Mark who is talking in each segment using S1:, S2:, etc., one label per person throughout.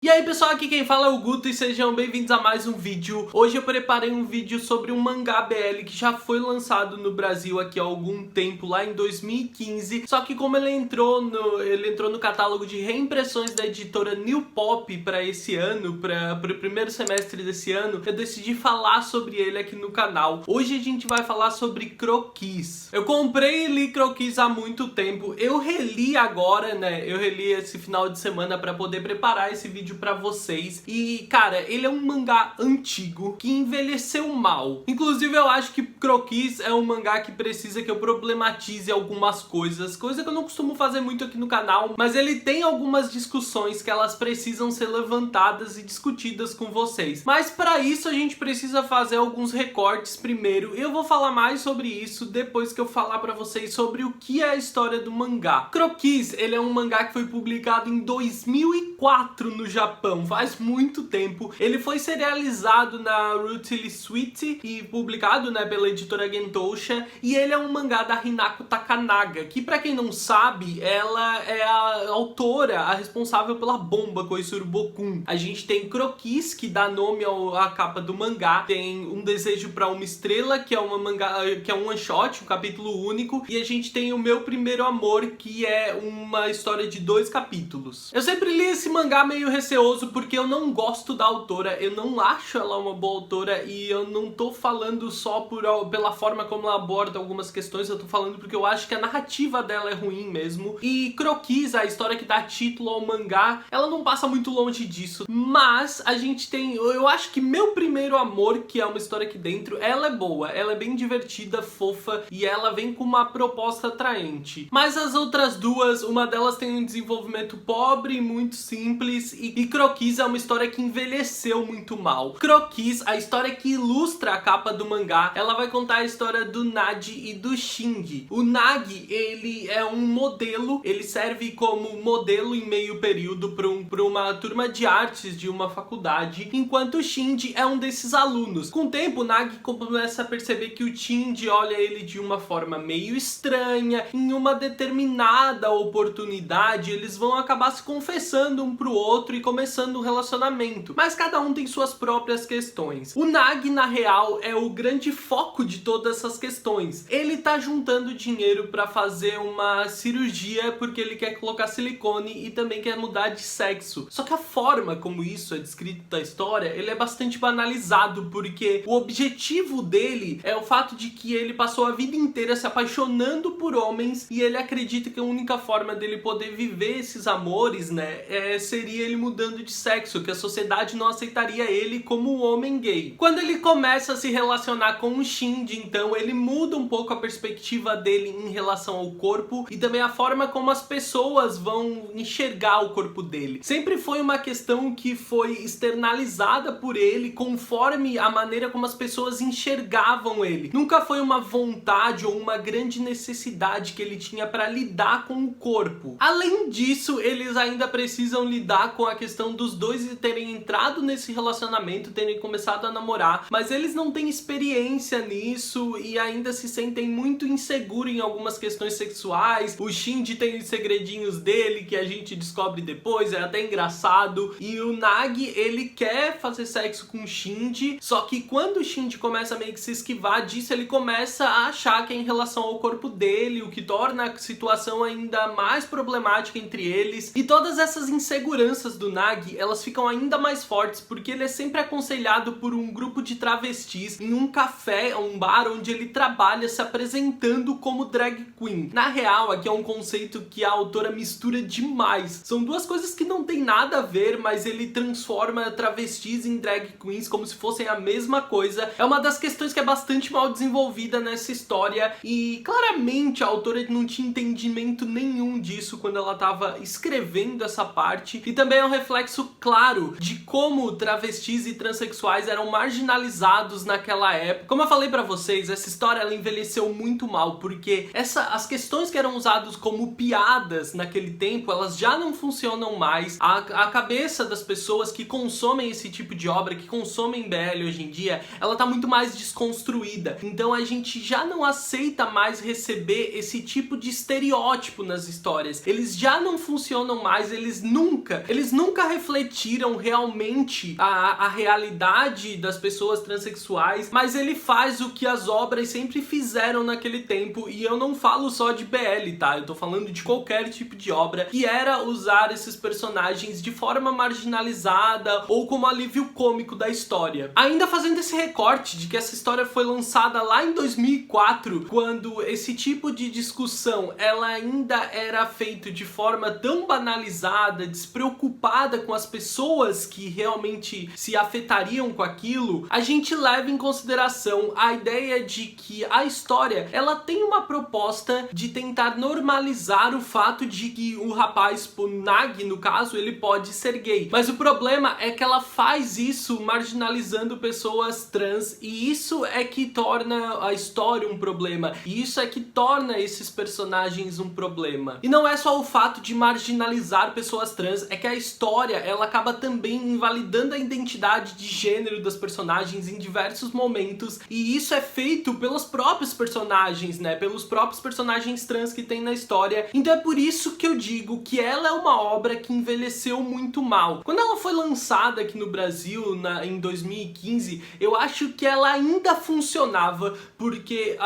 S1: E aí pessoal, aqui quem fala é o Guto e sejam bem-vindos a mais um vídeo. Hoje eu preparei um vídeo sobre um mangá BL que já foi lançado no Brasil aqui há algum tempo, lá em 2015. Só que como ele entrou no catálogo de reimpressões da editora New Pop para esse ano, para o primeiro semestre desse ano, eu decidi falar sobre ele aqui no canal. Hoje a gente vai falar sobre Croquis. Eu comprei e li Croquis há muito tempo. Eu reli agora, né? Eu reli esse final de semana para poder preparar esse vídeo pra vocês. E, cara, ele é um mangá antigo que envelheceu mal. Inclusive, eu acho que Croquis é um mangá que precisa que eu problematize algumas coisas. Coisa que eu não costumo fazer muito aqui no canal. Mas ele tem algumas discussões que elas precisam ser levantadas e discutidas com vocês. Mas pra isso, a gente precisa fazer alguns recortes primeiro. Eu vou falar mais sobre isso depois que eu falar pra vocês sobre o que é a história do mangá. Croquis, ele é um mangá que foi publicado em 2004 no Japão, faz muito tempo. Ele foi serializado na Rootless Sweet e publicado, né, pela editora Gentosha, e ele é um mangá da Hinako Takanaga, que pra quem não sabe, ela é a autora, a responsável pela bomba Koisuru Bokun. A gente tem Croquis, que dá nome à capa do mangá, tem Um Desejo pra Uma Estrela, que é um one shot, um capítulo único, e a gente tem O Meu Primeiro Amor, que é uma história de 2 capítulos. Eu sempre li esse mangá meio receoso porque eu não gosto da autora, eu não acho ela uma boa autora e eu não tô falando só pela forma como ela aborda algumas questões, eu tô falando porque eu acho que a narrativa dela é ruim mesmo. E Croquis, a história que dá título ao mangá, ela não passa muito longe disso. Mas a gente tem, eu acho que Meu Primeiro Amor, que é uma história aqui dentro, ela é boa, ela é bem divertida, fofa e ela vem com uma proposta atraente. Mas as outras duas, uma delas tem um desenvolvimento pobre, muito simples, e Croquis é uma história que envelheceu muito mal. Croquis, a história que ilustra a capa do mangá, ela vai contar a história do Nagi e do Shinji. O Nagi, ele é um modelo, ele serve como modelo em meio período para uma turma de artes de uma faculdade, enquanto o Shinji é um desses alunos. Com o tempo, o Nagi começa a perceber que o Shinji olha ele de uma forma meio estranha. Em uma determinada oportunidade, eles vão acabar se confessando um pro outro e começando um relacionamento, mas cada um tem suas próprias questões. O Nagi, na real, é o grande foco de todas essas questões. Ele tá juntando dinheiro pra fazer uma cirurgia porque ele quer colocar silicone e também quer mudar de sexo. Só que a forma como isso é descrito na história, ele é bastante banalizado, porque o objetivo dele é o fato de que ele passou a vida inteira se apaixonando por homens e ele acredita que a única forma dele poder viver esses amores, né, seria ele mudando de sexo, que a sociedade não aceitaria ele como um homem gay. Quando ele começa a se relacionar com o Shinji, então, ele muda um pouco a perspectiva dele em relação ao corpo e também a forma como as pessoas vão enxergar o corpo dele. Sempre foi uma questão que foi externalizada por ele conforme a maneira como as pessoas enxergavam ele. Nunca foi uma vontade ou uma grande necessidade que ele tinha para lidar com o corpo. Além disso, eles ainda precisam lidar com a questão dos dois terem entrado nesse relacionamento, terem começado a namorar, mas eles não têm experiência nisso e ainda se sentem muito inseguros em algumas questões sexuais. O Shinji tem os segredinhos dele que a gente descobre depois, é até engraçado. E o Nagi, ele quer fazer sexo com o Shinji, só que quando o Shinji começa meio que se esquivar disso, ele começa a achar que é em relação ao corpo dele, o que torna a situação ainda mais problemática entre eles. E todas essas inseguranças do Nagi, elas ficam ainda mais fortes porque ele é sempre aconselhado por um grupo de travestis em um café, um bar onde ele trabalha se apresentando como drag queen. Na real, aqui é um conceito que a autora mistura demais. São duas coisas que não tem nada a ver, mas ele transforma travestis em drag queens como se fossem a mesma coisa. É uma das questões que é bastante mal desenvolvida nessa história e claramente a autora não tinha entendimento nenhum disso quando ela estava escrevendo essa parte. E também é um reflexo claro de como travestis e transexuais eram marginalizados naquela época. Como eu falei pra vocês, essa história ela envelheceu muito mal, porque as questões que eram usadas como piadas naquele tempo, elas já não funcionam mais. A cabeça das pessoas que consomem esse tipo de obra, que consomem BL hoje em dia, ela tá muito mais desconstruída. Então a gente já não aceita mais receber esse tipo de estereótipo nas histórias. Eles já não funcionam mais, eles nunca nunca refletiram realmente a realidade das pessoas transexuais, mas ele faz o que as obras sempre fizeram naquele tempo, e eu não falo só de BL, tá? Eu tô falando de qualquer tipo de obra, que era usar esses personagens de forma marginalizada ou como alívio cômico da história. Ainda fazendo esse recorte de que essa história foi lançada lá em 2004, quando esse tipo de discussão ela ainda era feito de forma tão banalizada, despreocupada com as pessoas que realmente se afetariam com aquilo, a gente leva em consideração a ideia de que a história ela tem uma proposta de tentar normalizar o fato de que o rapaz, o Nag no caso, ele pode ser gay. Mas o problema é que ela faz isso marginalizando pessoas trans, e isso é que torna a história um problema, e isso é que torna esses personagens um problema. E não é só o fato de marginalizar pessoas trans, é que a história ela acaba também invalidando a identidade de gênero das personagens em diversos momentos, e isso é feito pelos próprios personagens, né? Pelos próprios personagens trans que tem na história. Então é por isso que eu digo que ela é uma obra que envelheceu muito mal. Quando ela foi lançada aqui no Brasil em 2015, eu acho que ela ainda funcionava, porque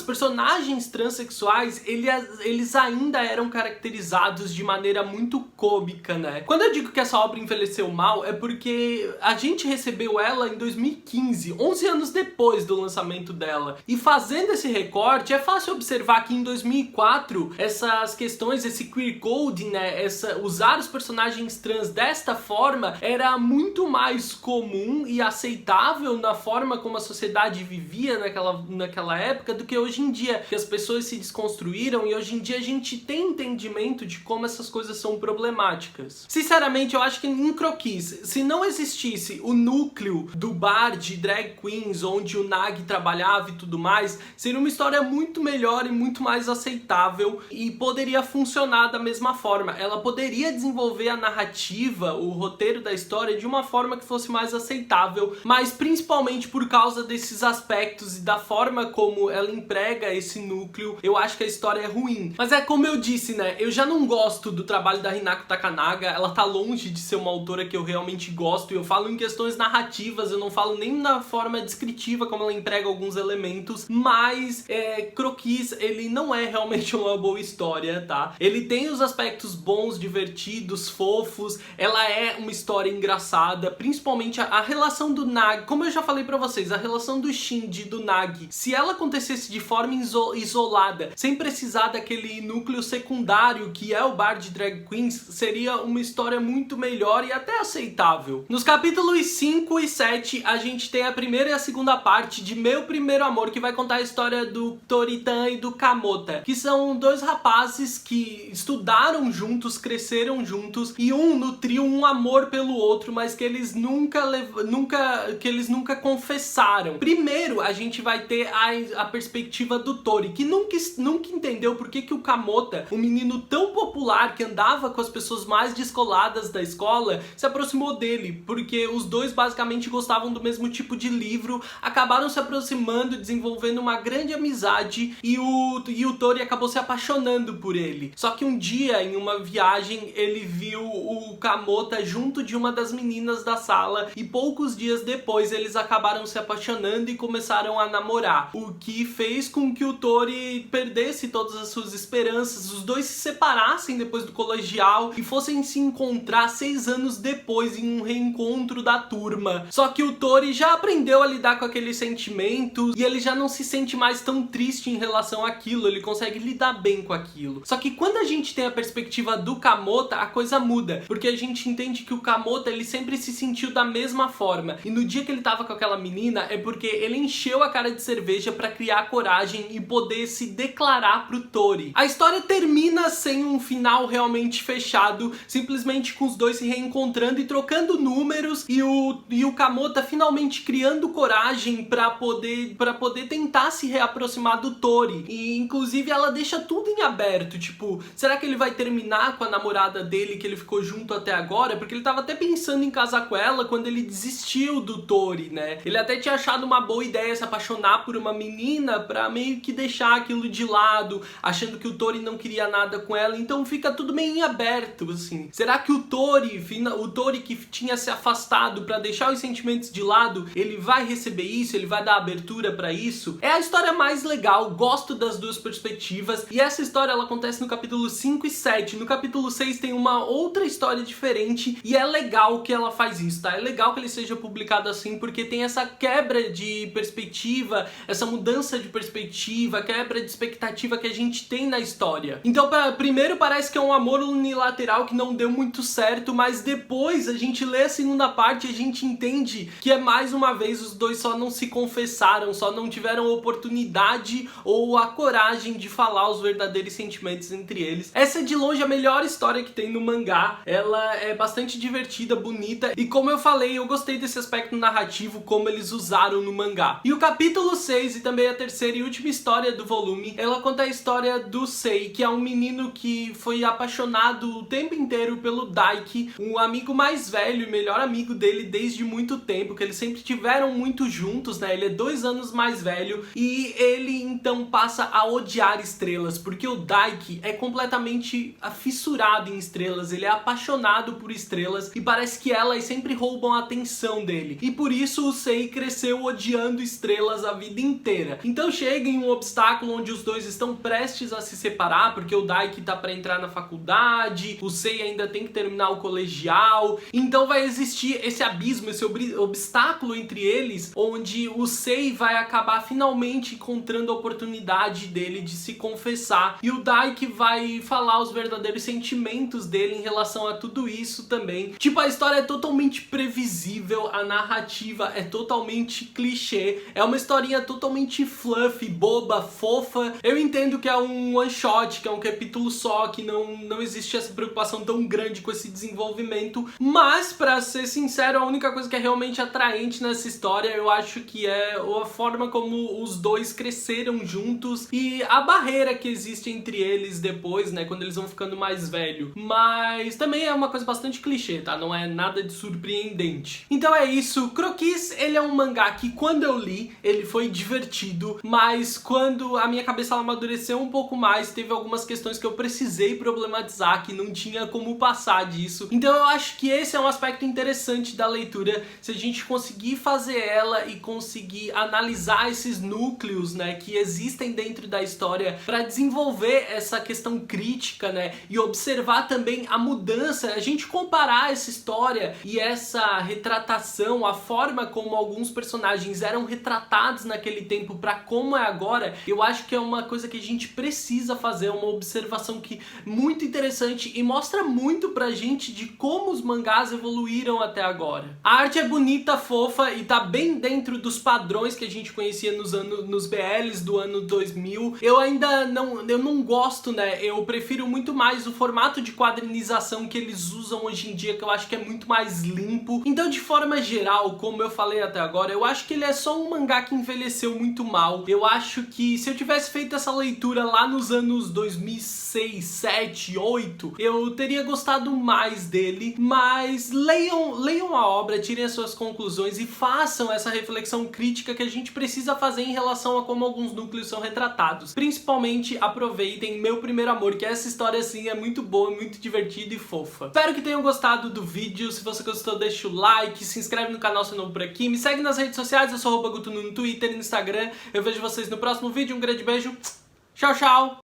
S1: personagens transexuais, eles ainda eram caracterizados de maneira muito cômica, né? Quando eu digo que essa obra envelheceu mal, é porque a gente recebeu ela em 2015, 11 anos depois do lançamento dela. E fazendo esse recorte, é fácil observar que em 2004, essas questões, esse queer coding, né, usar os personagens trans desta forma, era muito mais comum e aceitável na forma como a sociedade vivia naquela época do que hoje em dia, que as pessoas se desconstruíram, e hoje em dia a gente tem entendimento de como essas coisas são problemáticas. Sinceramente, eu acho que em Croquis, se não existisse o núcleo do bar de drag queens, onde o Nag trabalhava e tudo mais, seria uma história muito melhor e muito mais aceitável, e poderia funcionar da mesma forma. Ela poderia desenvolver a narrativa, o roteiro da história de uma forma que fosse mais aceitável, mas principalmente por causa desses aspectos e da forma como ela emprega esse núcleo, eu acho que a história é ruim. Mas é como eu disse, né, eu já não gosto do trabalho da Hinako Takanaga, ela tá longe de ser uma autora que eu realmente gosto, e eu falo em questões narrativas, eu não falo nem na forma descritiva como ela emprega alguns elementos, mas Croquis, ele não é realmente uma boa história, tá? Ele tem os aspectos bons, divertidos, fofos, ela é uma história engraçada, principalmente a relação do Nag, como eu já falei pra vocês, a relação do Shinji e do Nag, se ela acontecesse de forma isolada, sem precisar daquele núcleo secundário que é o bar de drag queens, seria uma história muito melhor e até aceitável. Nos capítulos 5 e 7, a gente tem a primeira e a segunda parte de Meu Primeiro Amor, que vai contar a história do Toritan e do Kamota, que são dois rapazes que estudaram juntos, cresceram juntos, e um nutriu um amor pelo outro, mas que eles nunca confessaram. Primeiro, a gente vai ter a perspectiva do Tori, que nunca entendeu por que o Kamota, um menino tão popular que andava com as pessoas mais descoladas da escola, se aproximou dele, porque os dois basicamente gostavam do mesmo tipo de livro, acabaram se aproximando, desenvolvendo uma grande amizade, e o Tori acabou se apaixonando por ele. Só que um dia, em uma viagem, ele viu o Kamota junto de uma das meninas da sala, e poucos dias depois eles acabaram se apaixonando e começaram a namorar, o que fez com que o Tori perdesse todas as suas esperanças, os dois se separassem depois do colegial e fossem se encontrar 6 anos depois em um reencontro da turma. Só que o Tori já aprendeu a lidar com aqueles sentimentos e ele já não se sente mais tão triste em relação àquilo, ele consegue lidar bem com aquilo. Só que quando a gente tem a perspectiva do Kamota, a coisa muda, porque a gente entende que o Kamota, ele sempre se sentiu da mesma forma, e no dia que ele tava com aquela menina é porque ele encheu a cara de cerveja pra criar coragem e poder se declarar pro Tori. A história termina sem um final realmente fechado, simplesmente com os dois se reencontrando e trocando números, e o Kamota finalmente criando coragem pra poder tentar se reaproximar do Tori. E inclusive ela deixa tudo em aberto, tipo, será que ele vai terminar com a namorada dele que ele ficou junto até agora? Porque ele tava até pensando em casar com ela quando ele desistiu do Tori, né? Ele até tinha achado uma boa ideia se apaixonar por uma menina pra meio que deixar aquilo de lado, achando que o Tori não queria nada com ela, então fica tudo meio em aberto, assim. Se Será que o Tori que tinha se afastado pra deixar os sentimentos de lado, ele vai receber isso? Ele vai dar abertura pra isso? É a história mais legal, gosto das duas perspectivas, e essa história ela acontece no capítulo 5 e 7. No capítulo 6 tem uma outra história diferente, e é legal que ela faz isso, tá? É legal que ele seja publicado assim, porque tem essa quebra de perspectiva, essa mudança de perspectiva, quebra de expectativa que a gente tem na história. Então, primeiro parece que é um amor unilateral que não deu muito certo, mas depois a gente lê a segunda parte e a gente entende que é mais uma vez os dois só não se confessaram, só não tiveram oportunidade ou a coragem de falar os verdadeiros sentimentos entre eles. Essa é de longe a melhor história que tem no mangá. Ela é bastante divertida, bonita, e como eu falei, eu gostei desse aspecto narrativo, como eles usaram no mangá. E o capítulo 6, e também a terceira e última história do volume, ela conta a história do Sei, que é um menino que foi apaixonado o tempo inteiro pelo Daiki, um amigo mais velho e melhor amigo dele desde muito tempo, que eles sempre tiveram muito juntos, né? Ele é 2 anos mais velho, e ele então passa a odiar estrelas, porque o Daiki é completamente fissurado em estrelas, ele é apaixonado por estrelas, e parece que elas sempre roubam a atenção dele, e por isso o Sei cresceu odiando estrelas a vida inteira. Então chega em um obstáculo onde os dois estão prestes a se separar, porque o Daiki tá pra entrar na faculdade, o Sei ainda tem que terminar o colegial, então vai existir esse abismo, esse obstáculo entre eles, onde o Sei vai acabar finalmente encontrando a oportunidade dele de se confessar, e o Daiki vai falar os verdadeiros sentimentos dele em relação a tudo isso também. Tipo, a história é totalmente previsível, a narrativa é totalmente clichê, é uma historinha totalmente fluffy, boba, fofa. Eu entendo que é um one shot, que é um capítulo só, que não existe essa preocupação tão grande com esse desenvolvimento, mas pra ser sincero, a única coisa que é realmente atraente nessa história, eu acho que é a forma como os dois cresceram juntos e a barreira que existe entre eles depois, né, quando eles vão ficando mais velhos. Mas também é uma coisa bastante clichê, tá? Não é nada de surpreendente. Então é isso. Croquis, ele é um mangá que quando eu li, ele foi divertido, mas quando a minha cabeça ela amadureceu um pouco mais, teve algumas questões que eu precisei problematizar, que não tinha como passar disso. Então eu acho que esse é um aspecto interessante da leitura, se a gente conseguir fazer ela e conseguir analisar esses núcleos, né, que existem dentro da história para desenvolver essa questão crítica, né, e observar também a mudança, a gente comparar essa história e essa retratação, a forma como alguns personagens eram retratados naquele tempo para como é agora, eu acho que é uma coisa que a gente precisa fazer, uma observação que muito interessante e mostra muito pra gente de como os mangás evoluíram até agora. A arte é bonita, fofa e tá bem dentro dos padrões que a gente conhecia nos BLs do ano 2000. Eu ainda não gosto, né? Eu prefiro muito mais o formato de quadrinização que eles usam hoje em dia, que eu acho que é muito mais limpo. Então, de forma geral, como eu falei até agora, eu acho que ele é só um mangá que envelheceu muito mal. Eu acho que se eu tivesse feito essa leitura lá nos anos 2006, 2007, 2008, eu teria gostado mais dele, mas leiam a obra, tirem as suas conclusões e façam essa reflexão crítica que a gente precisa fazer em relação a como alguns núcleos são retratados. Principalmente aproveitem Meu Primeiro Amor, que essa história assim é muito boa, muito divertida e fofa. Espero que tenham gostado do vídeo. Se você gostou, deixa o like, se inscreve no canal se é novo por aqui, me segue nas redes sociais, eu sou @guto no Twitter e no Instagram. Eu vejo vocês no próximo vídeo, um grande beijo, tchau, tchau!